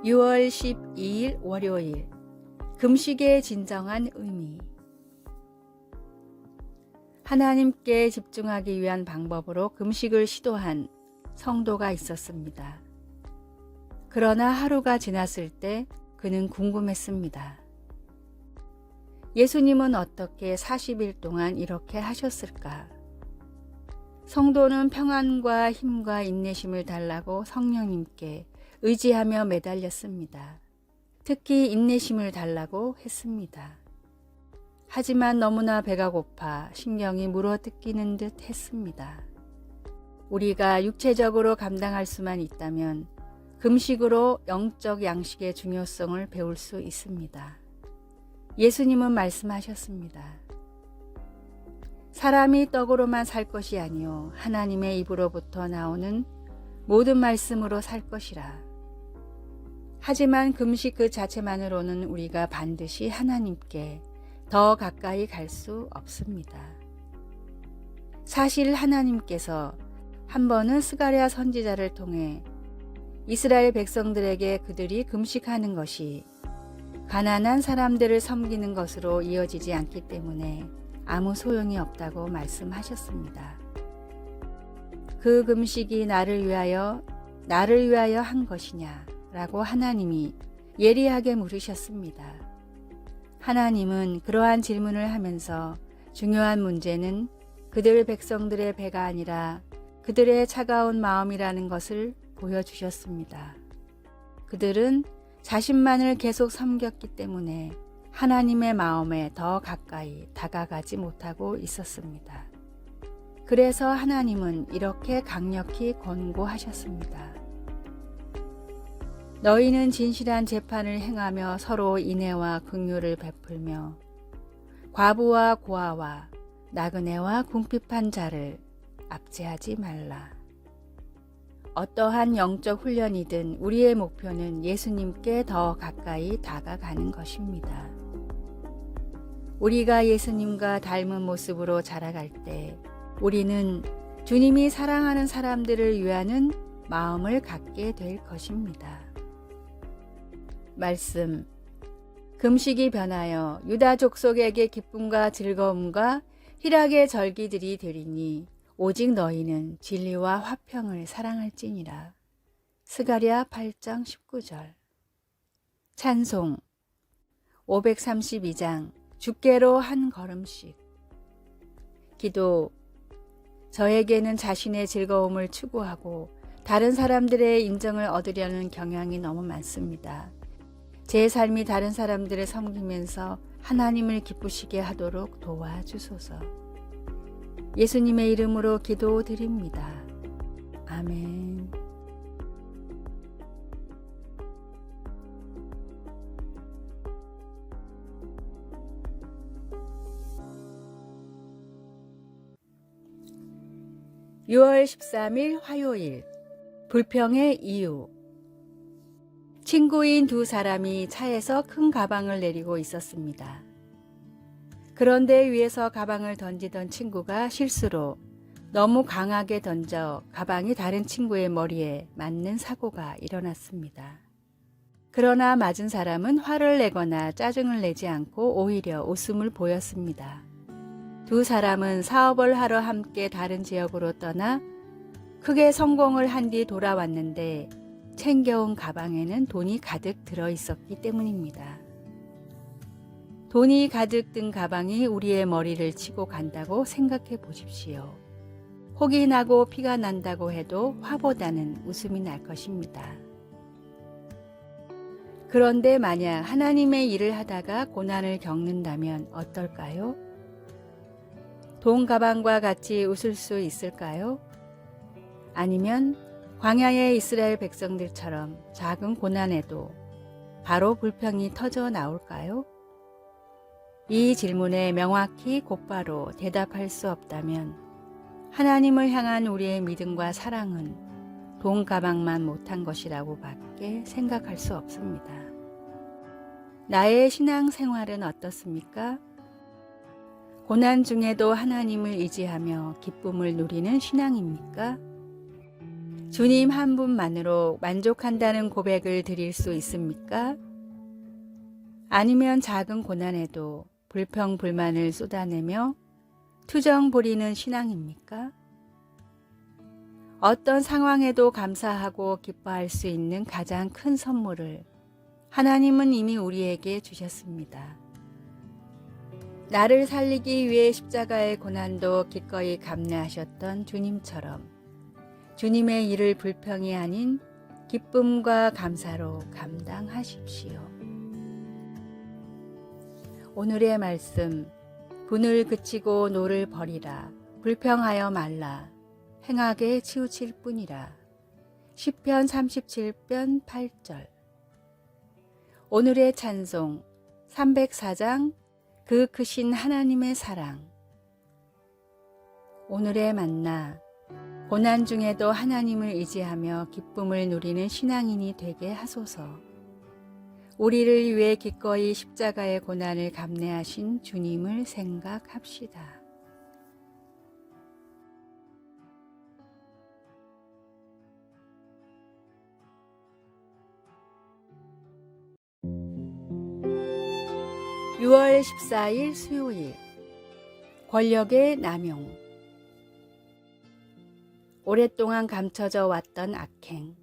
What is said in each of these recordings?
6월 12일 월요일 금식의 진정한 의미. 하나님께 집중하기 위한 방법으로 금식을 시도한 성도가 있었습니다. 그러나 하루가 지났을 때 그는 궁금했습니다. 예수님은 어떻게 40일 동안 이렇게 하셨을까? 성도는 평안과 힘과 인내심을 달라고 성령님께 의지하며 매달렸습니다. 특히 인내심을 달라고 했습니다. 하지만 너무나 배가 고파 신경이 물어뜯기는 듯 했습니다. 우리가 육체적으로 감당할 수만 있다면 금식으로 영적 양식의 중요성을 배울 수 있습니다. 예수님은 말씀하셨습니다. 사람이 떡으로만 살 것이 아니요 하나님의 입으로부터 나오는 모든 말씀으로 살 것이라. 하지만 금식 그 자체만으로는 우리가 반드시 하나님께 더 가까이 갈 수 없습니다. 사실 하나님께서 한 번은 스가랴 선지자를 통해 이스라엘 백성들에게 그들이 금식하는 것이 가난한 사람들을 섬기는 것으로 이어지지 않기 때문에 아무 소용이 없다고 말씀하셨습니다. 그 금식이 나를 위하여 한 것이냐? 라고 하나님이 예리하게 물으셨습니다. 하나님은 그러한 질문을 하면서 중요한 문제는 그들 백성들의 배가 아니라 그들의 차가운 마음이라는 것을 보여주셨습니다. 그들은 자신만을 계속 섬겼기 때문에 하나님의 마음에 더 가까이 다가가지 못하고 있었습니다. 그래서 하나님은 이렇게 강력히 권고하셨습니다. 너희는 진실한 재판을 행하며 서로 인애와 긍휼을 베풀며 과부와 고아와 나그네와 궁핍한 자를 압제하지 말라. 어떠한 영적 훈련이든 우리의 목표는 예수님께 더 가까이 다가가는 것입니다. 우리가 예수님과 닮은 모습으로 자라갈 때 우리는 주님이 사랑하는 사람들을 위하는 마음을 갖게 될 것입니다. 말씀. 금식이 변하여 유다 족속에게 기쁨과 즐거움과 희락의 절기들이 되리니 오직 너희는 진리와 화평을 사랑할지니라. 스가랴 8장 19절. 찬송. 532장 주께로 한 걸음씩. 기도. 저에게는 자신의 즐거움을 추구하고 다른 사람들의 인정을 얻으려는 경향이 너무 많습니다. 제 삶이 다른 사람들을 섬기면서 하나님을 기쁘시게 하도록 도와주소서. 예수님의 이름으로 기도드립니다. 아멘. (6월 13일) 화요일. 불평의 이유. 친구인 두 사람이 차에서 큰 가방을 내리고 있었습니다. 그런데 위에서 가방을 던지던 친구가 실수로 너무 강하게 던져 가방이 다른 친구의 머리에 맞는 사고가 일어났습니다. 그러나 맞은 사람은 화를 내거나 짜증을 내지 않고 오히려 웃음을 보였습니다. 두 사람은 사업을 하러 함께 다른 지역으로 떠나 크게 성공을 한 뒤 돌아왔는데 챙겨온 가방에는 돈이 가득 들어있었기 때문입니다. 돈이 가득 든 가방이 우리의 머리를 치고 간다고 생각해 보십시오. 혹이 나고 피가 난다고 해도 화보다는 웃음이 날 것입니다. 그런데 만약 하나님의 일을 하다가 고난을 겪는다면 어떨까요? 돈 가방과 같이 웃을 수 있을까요? 아니면 광야의 이스라엘 백성들처럼 작은 고난에도 바로 불평이 터져 나올까요? 이 질문에 명확히 곧바로 대답할 수 없다면 하나님을 향한 우리의 믿음과 사랑은 돈 가방만 못한 것이라고 밖에 생각할 수 없습니다. 나의 신앙 생활은 어떻습니까? 고난 중에도 하나님을 의지하며 기쁨을 누리는 신앙입니까? 주님 한 분만으로 만족한다는 고백을 드릴 수 있습니까? 아니면 작은 고난에도 불평, 불만을 쏟아내며 투정 부리는 신앙입니까? 어떤 상황에도 감사하고 기뻐할 수 있는 가장 큰 선물을 하나님은 이미 우리에게 주셨습니다. 나를 살리기 위해 십자가의 고난도 기꺼이 감내하셨던 주님처럼 주님의 일을 불평이 아닌 기쁨과 감사로 감당하십시오. 오늘의 말씀, 분을 그치고 노를 버리라, 불평하여 말라, 행하게 치우칠 뿐이라. 시편 37편 8절. 오늘의 찬송 304장 그 크신 하나님의 사랑. 오늘의 만나, 고난 중에도 하나님을 의지하며 기쁨을 누리는 신앙인이 되게 하소서. 우리를 위해 기꺼이 십자가의 고난을 감내하신 주님을 생각합시다. (6월 14일) 수요일. 권력의 남용. 오랫동안 감춰져 왔던 악행,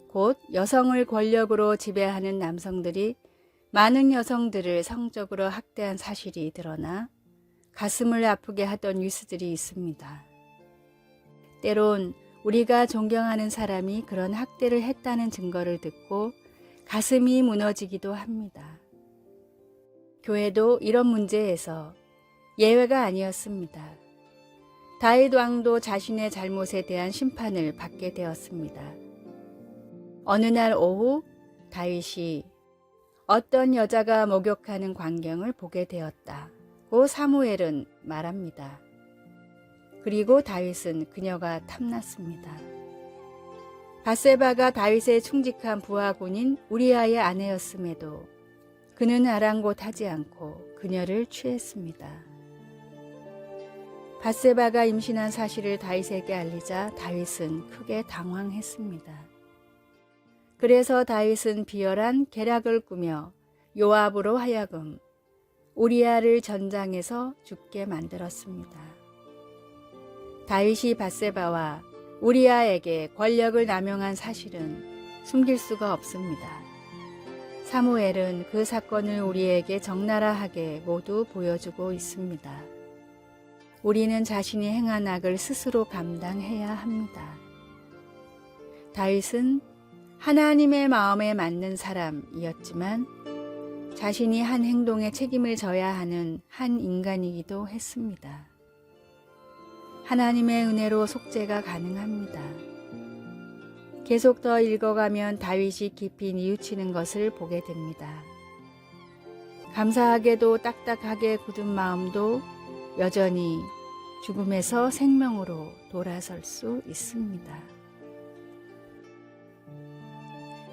곧 여성을 권력으로 지배하는 남성들이 많은 여성들을 성적으로 학대한 사실이 드러나 가슴을 아프게 하던 뉴스들이 있습니다. 때론 우리가 존경하는 사람이 그런 학대를 했다는 증거를 듣고 가슴이 무너지기도 합니다. 교회도 이런 문제에서 예외가 아니었습니다. 다윗 왕도 자신의 잘못에 대한 심판을 받게 되었습니다. 어느 날 오후 다윗이 어떤 여자가 목욕하는 광경을 보게 되었다고 사무엘은 말합니다. 그리고 다윗은 그녀가 탐났습니다. 밧세바가 다윗의 충직한 부하군인 우리아의 아내였음에도 그는 아랑곳하지 않고 그녀를 취했습니다. 밧세바가 임신한 사실을 다윗에게 알리자 다윗은 크게 당황했습니다. 그래서 다윗은 비열한 계략을 꾸며 요압으로 하여금 우리아를 전장에서 죽게 만들었습니다. 다윗이 밧세바와 우리아에게 권력을 남용한 사실은 숨길 수가 없습니다. 사무엘은 그 사건을 우리에게 적나라하게 모두 보여주고 있습니다. 우리는 자신이 행한 악을 스스로 감당해야 합니다. 다윗은 하나님의 마음에 맞는 사람이었지만 자신이 한 행동에 책임을 져야 하는 한 인간이기도 했습니다. 하나님의 은혜로 속죄가 가능합니다. 계속 더 읽어가면 다윗이 깊이 뉘우치는 것을 보게 됩니다. 감사하게도 딱딱하게 굳은 마음도 여전히 죽음에서 생명으로 돌아설 수 있습니다.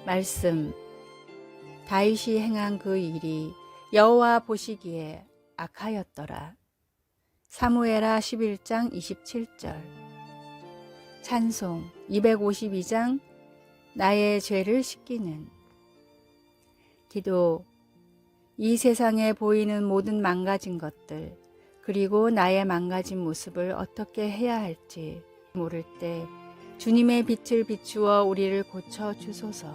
말씀. 다윗이 행한 그 일이 여호와 보시기에 악하였더라. 사무엘하 11장 27절. 찬송 252장 나의 죄를 씻기는. 기도. 이 세상에 보이는 모든 망가진 것들, 그리고 나의 망가진 모습을 어떻게 해야 할지 모를 때 주님의 빛을 비추어 우리를 고쳐 주소서.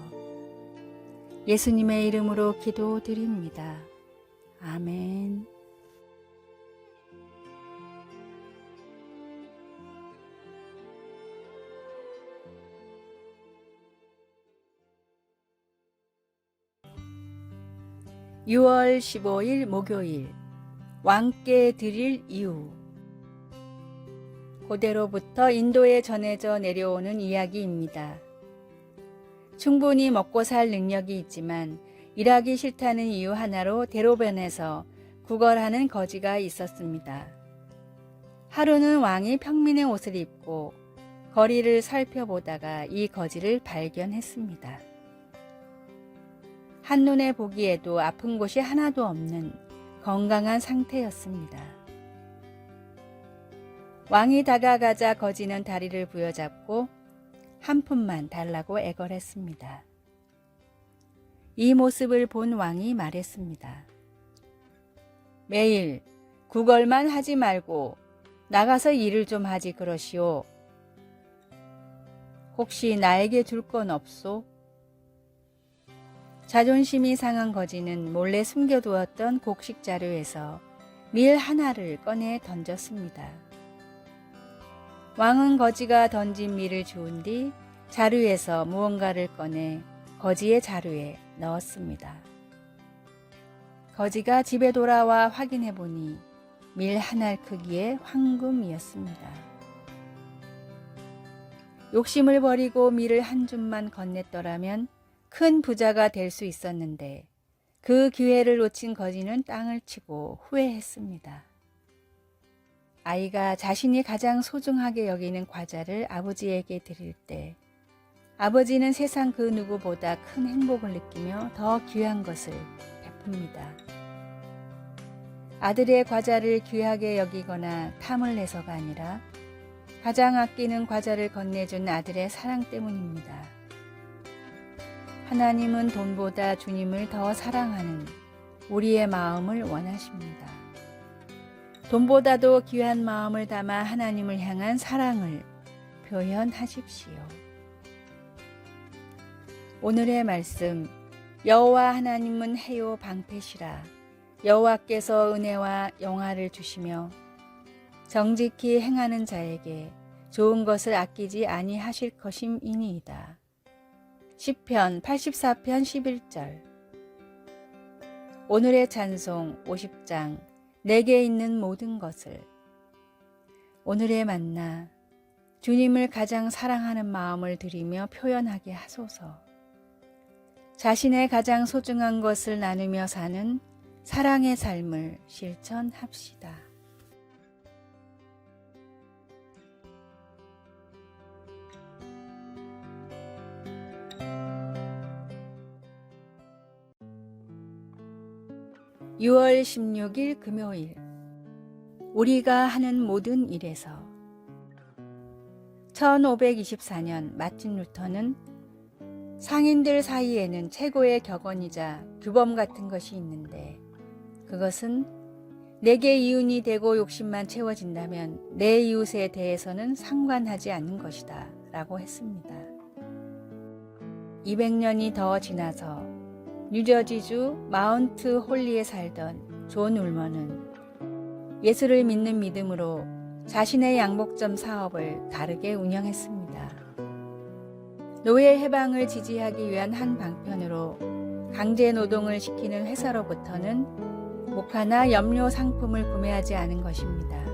예수님의 이름으로 기도드립니다. 아멘. (6월 15일) 목요일. 왕께 드릴 이유. 고대로부터 인도에 전해져 내려오는 이야기입니다. 충분히 먹고 살 능력이 있지만 일하기 싫다는 이유 하나로 대로변에서 구걸하는 거지가 있었습니다. 하루는 왕이 평민의 옷을 입고 거리를 살펴보다가 이 거지를 발견했습니다. 한눈에 보기에도 아픈 곳이 하나도 없는 건강한 상태였습니다. 왕이 다가가자 거지는 다리를 부여잡고 한 푼만 달라고 애걸했습니다. 이 모습을 본 왕이 말했습니다. 매일 구걸만 하지 말고 나가서 일을 좀 하지 그러시오. 혹시 나에게 줄 건 없소? 자존심이 상한 거지는 몰래 숨겨두었던 곡식 자루에서 밀 하나를 꺼내 던졌습니다. 왕은 거지가 던진 밀을 주운 뒤 자루에서 무언가를 꺼내 거지의 자루에 넣었습니다. 거지가 집에 돌아와 확인해 보니 밀 한 알 크기의 황금이었습니다. 욕심을 버리고 밀을 한 줌만 건넸더라면 큰 부자가 될 수 있었는데 그 기회를 놓친 거지는 땅을 치고 후회했습니다. 아이가 자신이 가장 소중하게 여기는 과자를 아버지에게 드릴 때 아버지는 세상 그 누구보다 큰 행복을 느끼며 더 귀한 것을 베풉니다. 아들의 과자를 귀하게 여기거나 탐을 내서가 아니라 가장 아끼는 과자를 건네준 아들의 사랑 때문입니다. 하나님은 돈보다 주님을 더 사랑하는 우리의 마음을 원하십니다. 돈보다도 귀한 마음을 담아 하나님을 향한 사랑을 표현하십시오. 오늘의 말씀, 여호와 하나님은 해요 방패시라. 여호와께서 은혜와 영화를 주시며 정직히 행하는 자에게 좋은 것을 아끼지 아니하실 것임이니이다. 시편 84편 11절. 오늘의 찬송 50장 내게 있는 모든 것을. 오늘의 만나, 주님을 가장 사랑하는 마음을 드리며 표현하게 하소서. 자신의 가장 소중한 것을 나누며 사는 사랑의 삶을 실천합시다. (6월 16일) 금요일. 우리가 하는 모든 일에서. 1524년 마틴 루터는 상인들 사이에는 최고의 격언이자 규범 같은 것이 있는데 그것은 내게 이윤이 되고 욕심만 채워진다면 내 이웃에 대해서는 상관하지 않는 것이다 라고 했습니다. 200년이 더 지나서 뉴저지주 마운트 홀리에 살던 존 울먼은 예수를 믿는 믿음으로 자신의 양복점 사업을 다르게 운영했습니다. 노예 해방을 지지하기 위한 한 방편으로 강제 노동을 시키는 회사로부터는 목화나 염료 상품을 구매하지 않은 것입니다.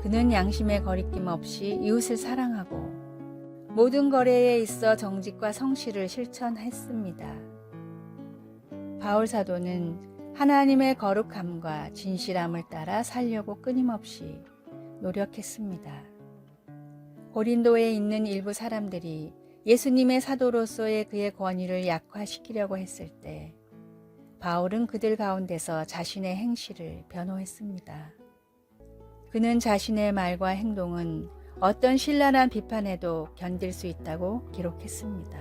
그는 양심의 거리낌 없이 이웃을 사랑하고 모든 거래에 있어 정직과 성실을 실천했습니다. 바울 사도는 하나님의 거룩함과 진실함을 따라 살려고 끊임없이 노력했습니다. 고린도에 있는 일부 사람들이 예수님의 사도로서의 그의 권위를 약화시키려고 했을 때 바울은 그들 가운데서 자신의 행실을 변호했습니다. 그는 자신의 말과 행동은 어떤 신랄한 비판에도 견딜 수 있다고 기록했습니다.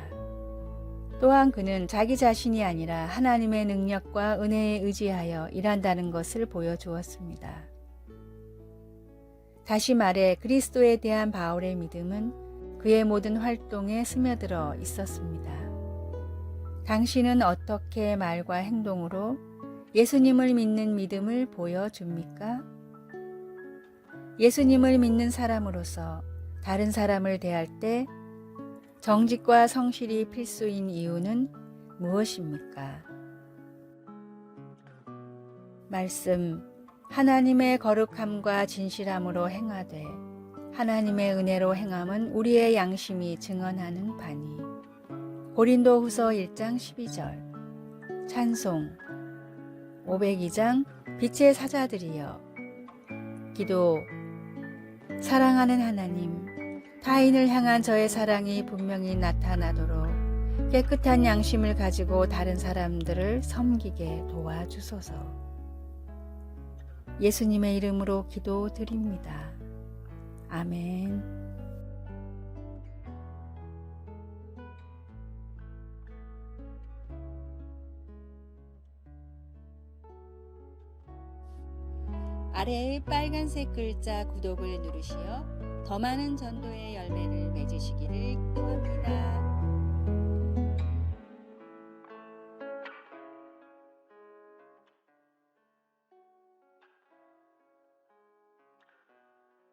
또한 그는 자기 자신이 아니라 하나님의 능력과 은혜에 의지하여 일한다는 것을 보여주었습니다. 다시 말해 그리스도에 대한 바울의 믿음은 그의 모든 활동에 스며들어 있었습니다. 당신은 어떻게 말과 행동으로 예수님을 믿는 믿음을 보여줍니까? 예수님을 믿는 사람으로서 다른 사람을 대할 때 정직과 성실이 필수인 이유는 무엇입니까? 말씀, 하나님의 거룩함과 진실함으로 행하되 하나님의 은혜로 행함은 우리의 양심이 증언하는 바니. 고린도후서 1장 12절. 찬송 502장 빛의 사자들이여. 기도. 사랑하는 하나님, 타인을 향한 저의 사랑이 분명히 나타나도록 깨끗한 양심을 가지고 다른 사람들을 섬기게 도와주소서. 예수님의 이름으로 기도드립니다. 아멘. 아래의 빨간색 글자 구독을 누르시어 더 많은 전도의 열매를 맺으시기를 기도합니다.